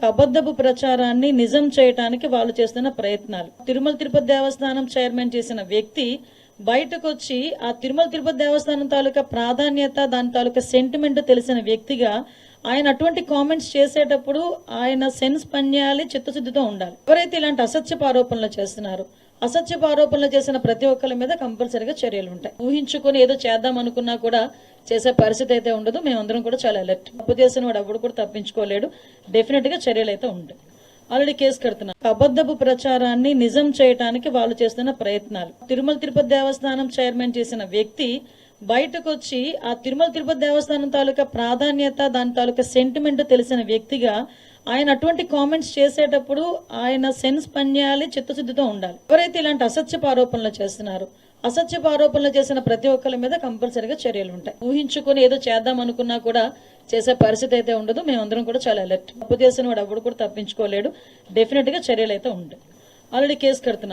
అబద్ధపు ప్రచారాన్ని నిజం చేయడానికి వాళ్ళు చేస్తున్న ప్రయత్నాలు. తిరుమల తిరుపతి దేవస్థానం చైర్మన్ చేసిన వ్యక్తి బయటకు వచ్చి ఆ తిరుమల తిరుపతి దేవస్థానం తాలూకా ప్రాధాన్యత, దాని తాలూకా సెంటిమెంట్ తెలిసిన వ్యక్తిగా ఆయన అటువంటి కామెంట్స్ చేసేటప్పుడు ఆయన సెన్స్ పనిచేయాలి, చిత్తశుద్ధితో ఉండాలి. ఎవరైతే ఇలాంటి అసత్యపు ఆరోపణలు చేస్తున్నారో, అసత్యపు ఆరోపణలు చేసిన ప్రతి ఒక్కరి మీద కంపల్సరీగా చర్యలు ఉంటాయి. ఊహించుకొని ఏదో చేద్దాం అనుకున్నా కూడా చేసే పరిస్థితి అయితే ఉండదు. మేమందరం కూడా చాలా అలర్ట్. తప్పు చేసిన వాడు ఎవడు కూడా తప్పించుకోలేడు. డెఫినెట్ గా చర్యలు అయితే ఉంటాయి. ఆల్రెడీ కేసు కడుతున్నారు. అబద్ధపు ప్రచారాన్ని నిజం చేయడానికి వాళ్ళు చేస్తున్న ప్రయత్నాలు. తిరుమల తిరుపతి దేవస్థానం చైర్మన్ చేసిన వ్యక్తి బయటకు వచ్చి ఆ తిరుమల తిరుపతి దేవస్థానం తాలూకా ప్రాధాన్యత, దాని తాలూకా సెంటిమెంట్ తెలిసిన వ్యక్తిగా ఆయన అటువంటి కామెంట్స్ చేసేటప్పుడు ఆయన సెన్స్ పనిచేయాలి, చిత్తశుద్ధితో ఉండాలి. ఎవరైతే ఇలాంటి అసత్యపు ఆరోపణలు చేస్తున్నారో, అసత్యపు ఆరోపణలు చేసిన ప్రతి ఒక్కరి మీద కంపల్సరీగా చర్యలు ఉంటాయి. ఊహించుకొని ఏదో చేద్దాం అనుకున్నా కూడా చేసే పరిస్థితి అయితే ఉండదు. మేమందరం కూడా చాలా అలర్ట్. తప్పు చేసిన వాడు ఎవడు కూడా తప్పించుకోలేడు. డెఫినెట్ గా చర్యలు అయితే ఉంటాయి. ఆల్రెడీ కేసు కడుతున్నారు.